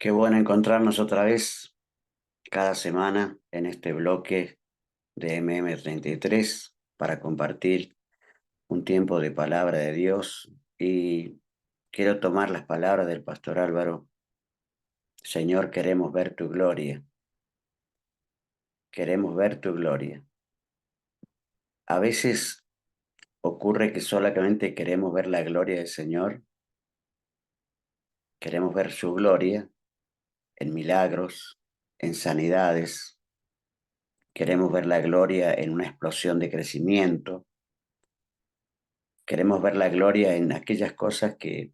Qué bueno encontrarnos otra vez cada semana en este bloque de MM33 para compartir un tiempo de palabra de Dios. Y quiero tomar las palabras del pastor Álvaro. Señor, queremos ver tu gloria. Queremos ver tu gloria. A veces ocurre que solamente queremos ver la gloria del Señor. Queremos ver su gloria en milagros, en sanidades. Queremos ver la gloria en una explosión de crecimiento. Queremos ver la gloria en aquellas cosas que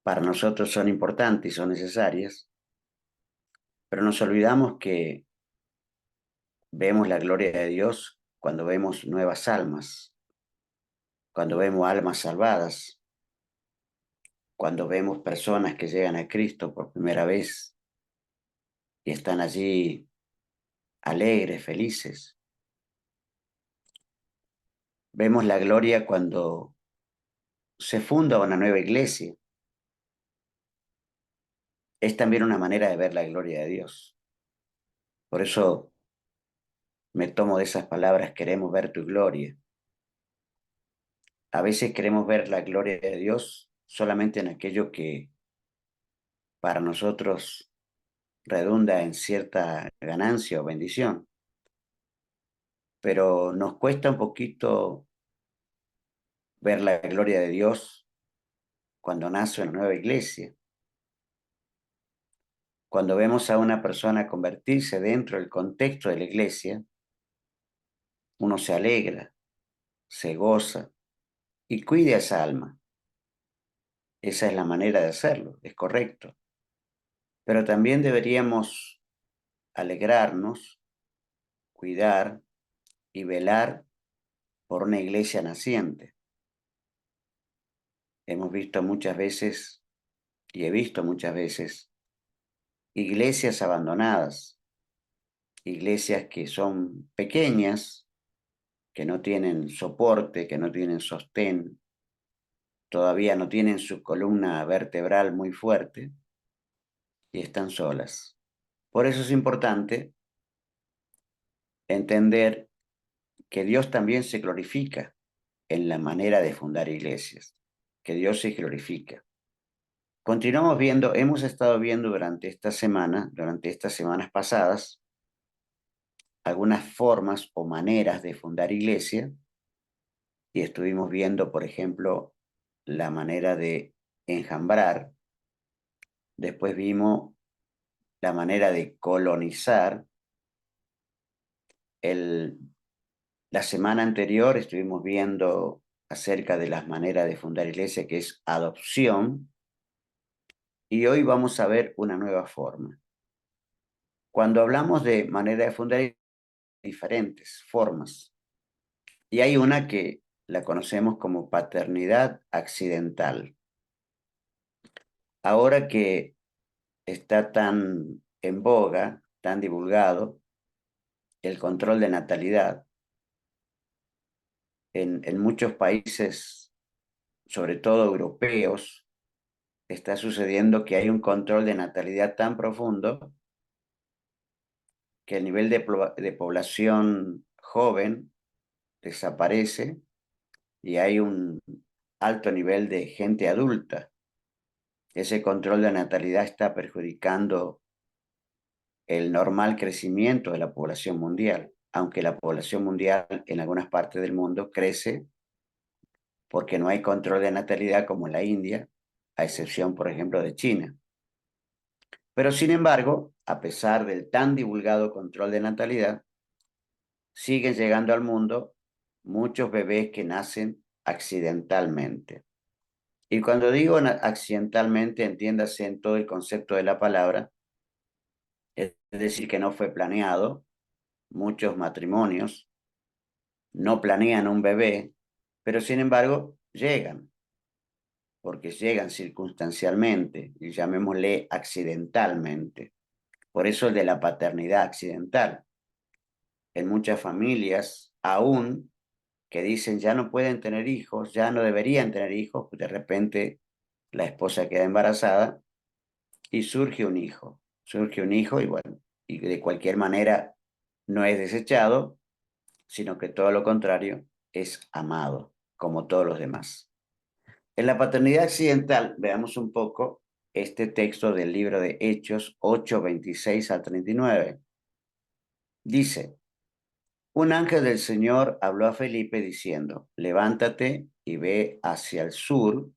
para nosotros son importantes y son necesarias, pero nos olvidamos que vemos la gloria de Dios cuando vemos nuevas almas, cuando vemos almas salvadas, cuando vemos personas que llegan a Cristo por primera vez y están allí alegres, felices. Vemos la gloria cuando se funda una nueva iglesia. Es también una manera de ver la gloria de Dios. Por eso me tomo de esas palabras, queremos ver tu gloria. A veces queremos ver la gloria de Dios solamente en aquello que para nosotros redunda en cierta ganancia o bendición, pero nos cuesta un poquito ver la gloria de Dios cuando nace una nueva iglesia, cuando vemos a una persona convertirse dentro del contexto de la iglesia. Uno se alegra, se goza y cuida esa alma. Esa es la manera de hacerlo, es correcto. Pero también deberíamos alegrarnos, cuidar y velar por una iglesia naciente. Hemos visto muchas veces, y he visto muchas veces, iglesias abandonadas, iglesias que son pequeñas, que no tienen soporte, que no tienen sostén, todavía no tienen su columna vertebral muy fuerte y están solas. Por eso es importante entender que Dios también se glorifica en la manera de fundar iglesias, que Dios se glorifica. Continuamos viendo, hemos estado viendo durante esta semana, durante estas semanas pasadas, algunas formas o maneras de fundar iglesia y estuvimos viendo, por ejemplo, la manera de enjambrar, después vimos la manera de colonizar. El, la semana anterior estuvimos viendo acerca de las maneras de fundar iglesia, que es adopción, y hoy vamos a ver una nueva forma. Cuando hablamos de manera de fundar diferentes formas, y hay una que la conocemos como paternidad accidental. Ahora que está tan en boga, tan divulgado, el control de natalidad, en muchos países, sobre todo europeos, está sucediendo que hay un control de natalidad tan profundo que el nivel de población joven desaparece y hay un alto nivel de gente adulta. Ese control de natalidad está perjudicando el normal crecimiento de la población mundial, aunque la población mundial en algunas partes del mundo crece porque no hay control de natalidad como en la India, a excepción, por ejemplo, de China. Pero sin embargo, a pesar del tan divulgado control de natalidad, siguen llegando al mundo muchos bebés que nacen accidentalmente. Y cuando digo accidentalmente, entiéndase en todo el concepto de la palabra, es decir, que no fue planeado. Muchos matrimonios no planean un bebé, pero sin embargo llegan, porque llegan circunstancialmente, y llamémosle accidentalmente. Por eso el de la paternidad accidental. En muchas familias, aún que dicen ya no pueden tener hijos, ya no deberían tener hijos, de repente la esposa queda embarazada y surge un hijo. Surge un hijo y bueno, y de cualquier manera no es desechado, sino que todo lo contrario, es amado, como todos los demás. En la paternidad accidental, veamos un poco este texto del libro de Hechos 8:26 al 39. Dice, un ángel del Señor habló a Felipe diciendo, levántate y ve hacia el sur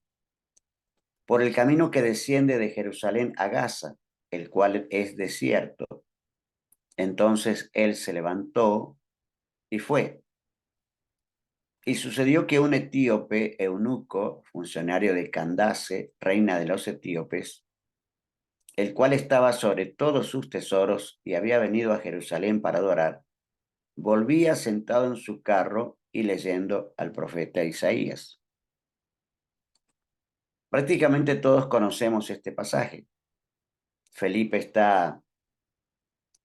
por el camino que desciende de Jerusalén a Gaza, el cual es desierto. Entonces él se levantó y fue. Y sucedió que un etíope eunuco, funcionario de Candace, reina de los etíopes, el cual estaba sobre todos sus tesoros y había venido a Jerusalén para adorar, volvía sentado en su carro y leyendo al profeta Isaías. Prácticamente todos conocemos este pasaje. Felipe está,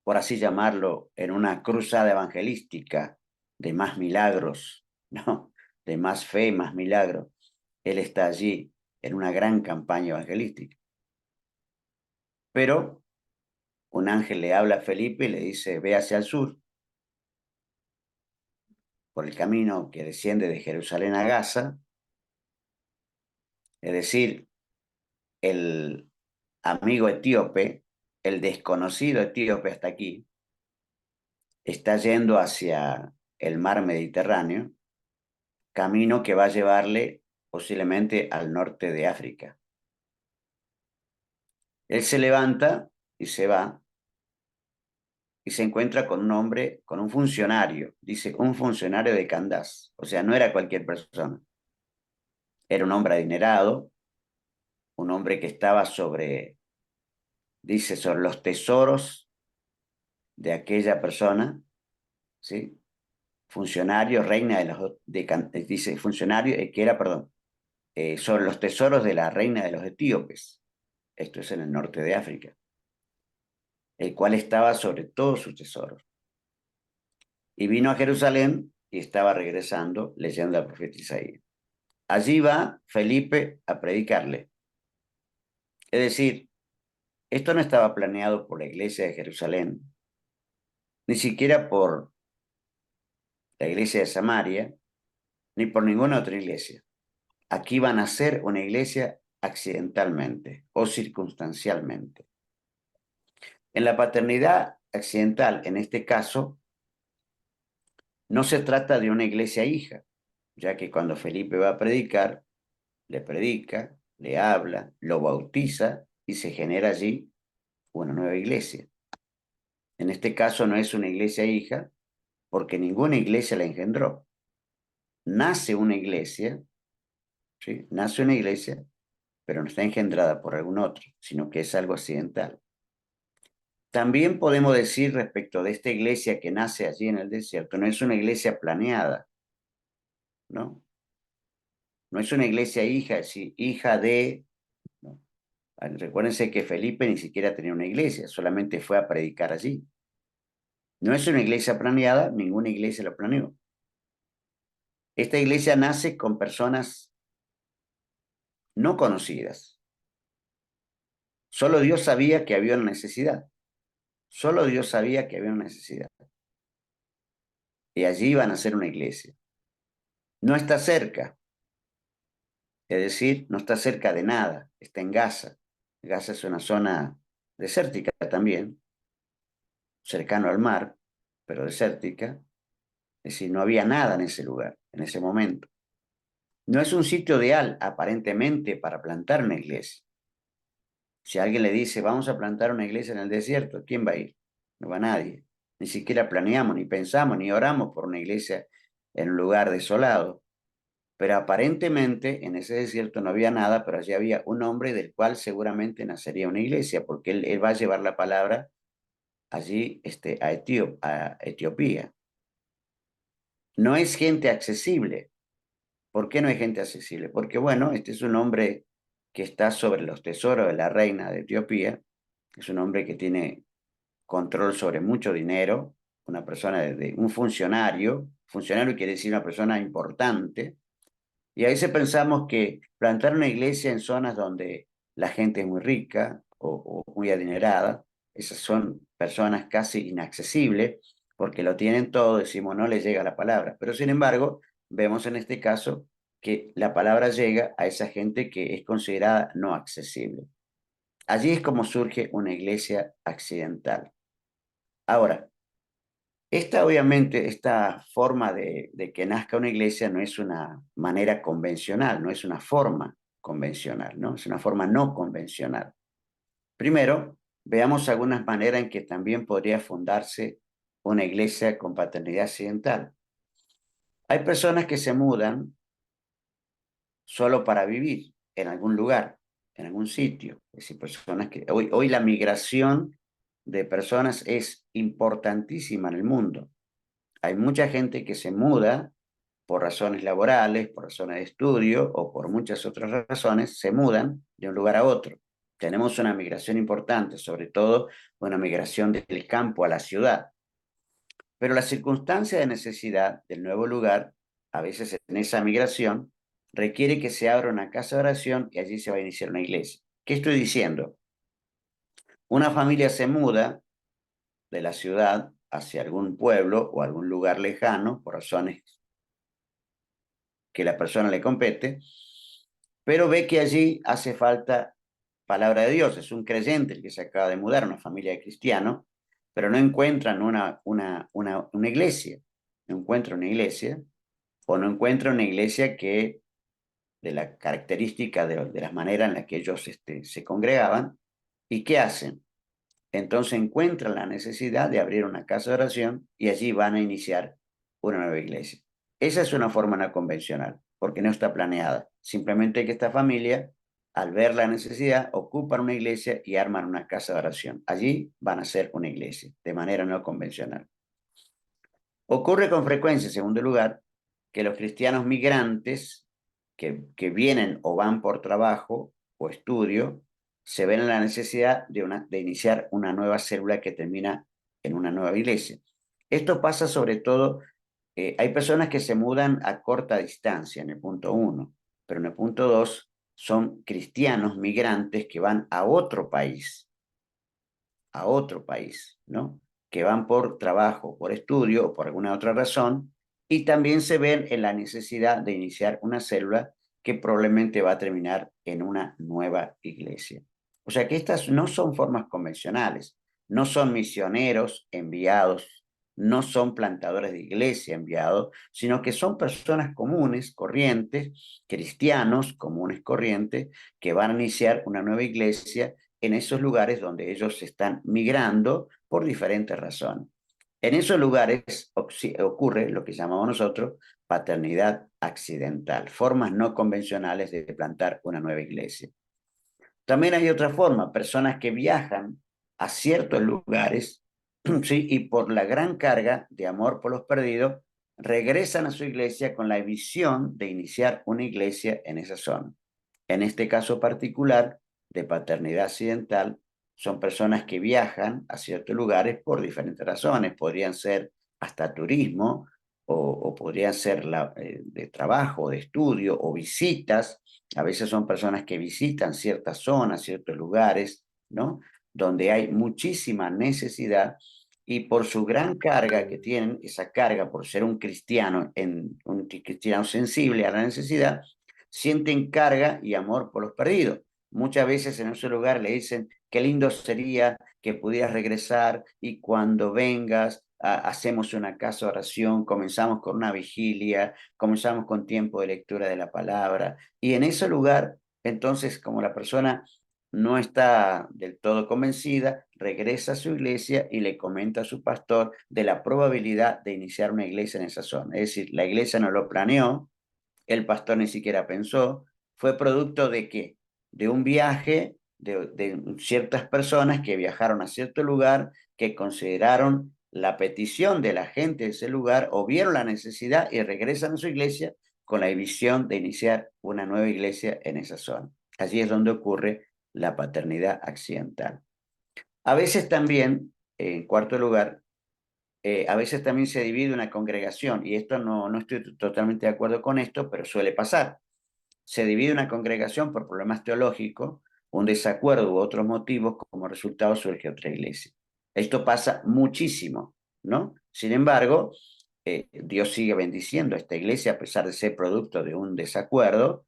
por así llamarlo, en una cruzada evangelística de más milagros, ¿no? De más fe, más milagros. Él está allí en una gran campaña evangelística. Pero un ángel le habla a Felipe y le dice, ve hacia el sur, por el camino que desciende de Jerusalén a Gaza, es decir, el amigo etíope, el desconocido etíope hasta aquí, está yendo hacia el mar Mediterráneo, camino que va a llevarle posiblemente al norte de África. Él se levanta y se va y se encuentra con un hombre, con un funcionario, dice, un funcionario de Candás, o sea, no era cualquier persona, era un hombre adinerado, un hombre que estaba sobre, dice, sobre los tesoros de aquella persona, ¿sí? Funcionario, reina de los, dice, funcionario, que era, perdón, sobre los tesoros de la reina de los etíopes, esto es en el norte de África, el cual estaba sobre todos sus tesoros. Y vino a Jerusalén y estaba regresando leyendo al profeta Isaías. Allí va Felipe a predicarle. Es decir, esto no estaba planeado por la iglesia de Jerusalén, ni siquiera por la iglesia de Samaria, ni por ninguna otra iglesia. Aquí van a ser una iglesia accidentalmente o circunstancialmente. En la paternidad accidental, en este caso, no se trata de una iglesia hija, ya que cuando Felipe va a predicar, le predica, le habla, lo bautiza y se genera allí una nueva iglesia. En este caso no es una iglesia hija, porque ninguna iglesia la engendró. Nace una iglesia, ¿sí? Nace una iglesia, pero no está engendrada por algún otro, sino que es algo accidental. También podemos decir respecto de esta iglesia que nace allí en el desierto, no es una iglesia planeada, ¿no? No es una iglesia hija, es decir, hija de, ¿no? Recuérdense que Felipe ni siquiera tenía una iglesia, solamente fue a predicar allí. No es una iglesia planeada, ninguna iglesia lo planeó. Esta iglesia nace con personas no conocidas. Solo Dios sabía que había una necesidad. Solo Dios sabía que había una necesidad. Y allí iban a hacer una iglesia. No está cerca, es decir, no está cerca de nada, está en Gaza. Gaza es una zona desértica también, cercano al mar, pero desértica. Es decir, no había nada en ese lugar, en ese momento. No es un sitio ideal, aparentemente, para plantar una iglesia. Si alguien le dice, vamos a plantar una iglesia en el desierto, ¿quién va a ir? No va nadie. Ni siquiera planeamos, ni pensamos, ni oramos por una iglesia en un lugar desolado. Pero aparentemente en ese desierto no había nada, pero allí había un hombre del cual seguramente nacería una iglesia, porque él va a llevar la palabra allí a Etiopía. No es gente accesible. ¿Por qué no hay gente accesible? Porque bueno, este es un hombre que está sobre los tesoros de la reina de Etiopía, es un hombre que tiene control sobre mucho dinero, una persona un funcionario quiere decir una persona importante, Y a veces pensamos que plantar una iglesia en zonas donde la gente es muy rica o muy adinerada, esas son personas casi inaccesibles, porque lo tienen todo, decimos, no les llega la palabra. Pero sin embargo, vemos en este caso que la palabra llega a esa gente que es considerada no accesible. Allí es como surge una iglesia accidental. Ahora, obviamente, esta forma de que nazca una iglesia no es una manera convencional, no es una forma convencional, ¿no? Es una forma no convencional. Primero, veamos algunas maneras en que también podría fundarse una iglesia con paternidad accidental. Hay personas que se mudan solo para vivir en algún lugar, en algún sitio. Es decir, personas que hoy la migración de personas es importantísima en el mundo. Hay mucha gente que se muda por razones laborales, por razones de estudio o por muchas otras razones, se mudan de un lugar a otro. Tenemos una migración importante, sobre todo una migración del campo a la ciudad. Pero la circunstancia de necesidad del nuevo lugar, a veces en esa migración, requiere que se abra una casa de oración y allí se va a iniciar una iglesia. ¿Qué estoy diciendo? Una familia se muda de la ciudad hacia algún pueblo o algún lugar lejano por razones que la persona le compete, pero ve que allí hace falta palabra de Dios. Es un creyente el que se acaba de mudar, una familia de cristianos, pero no encuentran una iglesia. No encuentra una iglesia o no encuentra una iglesia que, de la característica de las maneras en las que ellos se congregaban. ¿Y qué hacen? Entonces encuentran la necesidad de abrir una casa de oración y allí van a iniciar una nueva iglesia. Esa es una forma no convencional, porque no está planeada. Simplemente que esta familia, al ver la necesidad, ocupan una iglesia y arman una casa de oración. Allí van a ser una iglesia, de manera no convencional. Ocurre con frecuencia, en segundo lugar, que los cristianos migrantes que vienen o van por trabajo o estudio se ven en la necesidad de iniciar una nueva célula que termina en una nueva iglesia. Esto pasa sobre todo, hay personas que se mudan a corta distancia en el punto uno, pero en el punto dos son cristianos migrantes que van a otro país, ¿no? Que van por trabajo, por estudio o por alguna otra razón, y también se ven en la necesidad de iniciar una célula que probablemente va a terminar en una nueva iglesia. O sea que estas no son formas convencionales, no son misioneros enviados, no son plantadores de iglesia enviados, sino que son personas comunes, corrientes, cristianos comunes, corrientes, que van a iniciar una nueva iglesia en esos lugares donde ellos están migrando por diferentes razones. En esos lugares ocurre lo que llamamos nosotros paternidad accidental, formas no convencionales de plantar una nueva iglesia. También hay otra forma, personas que viajan a ciertos lugares, ¿sí? Y por la gran carga de amor por los perdidos, regresan a su iglesia con la visión de iniciar una iglesia en esa zona. En este caso particular de paternidad accidental, son personas que viajan a ciertos lugares por diferentes razones. Podrían ser hasta turismo o podrían ser de trabajo, de estudio o visitas. A veces son personas que visitan ciertas zonas, ciertos lugares, ¿no? Donde hay muchísima necesidad y por su gran carga que tienen, esa carga por ser un cristiano sensible a la necesidad, sienten carga y amor por los perdidos. Muchas veces en ese lugar le dicen, qué lindo sería que pudieras regresar y cuando vengas hacemos una casa de oración, comenzamos con una vigilia, comenzamos con tiempo de lectura de la palabra. Y en ese lugar, entonces, como la persona no está del todo convencida, regresa a su iglesia y le comenta a su pastor de la probabilidad de iniciar una iglesia en esa zona. Es decir, la iglesia no lo planeó, el pastor ni siquiera pensó, fue producto de qué? De un viaje de ciertas personas que viajaron a cierto lugar, que consideraron la petición de la gente de ese lugar o vieron la necesidad y regresan a su iglesia con la visión de iniciar una nueva iglesia en esa zona. Allí es donde ocurre la paternidad accidental. A veces también, en cuarto lugar, a veces también se divide una congregación, y esto no estoy totalmente de acuerdo con esto, pero suele pasar. se divide una congregación por problemas teológicos, un desacuerdo u otros motivos, como resultado surge otra iglesia. Esto pasa muchísimo, ¿no? Sin embargo, Dios sigue bendiciendo a esta iglesia a pesar de ser producto de un desacuerdo,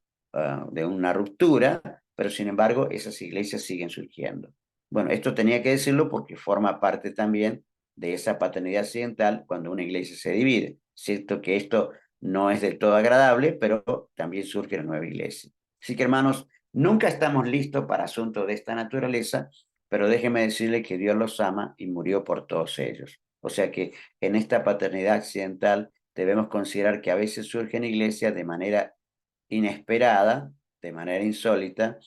de una ruptura, pero sin embargo esas iglesias siguen surgiendo. Bueno, esto tenía que decirlo porque forma parte también de esa paternidad accidental cuando una iglesia se divide. Cierto que esto no es del todo agradable, pero también surge una nueva iglesia. Así que hermanos, nunca estamos listos para asuntos de esta naturaleza, pero déjenme decirle que Dios los ama y murió por todos ellos. O sea que en esta paternidad accidental debemos considerar que a veces surgen iglesias de manera inesperada, de manera insólita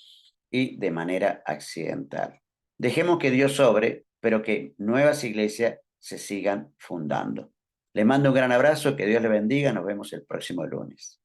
y de manera accidental. Dejemos que Dios sobre, pero que nuevas iglesias se sigan fundando. Le mando un gran abrazo, que Dios le bendiga, nos vemos el próximo lunes.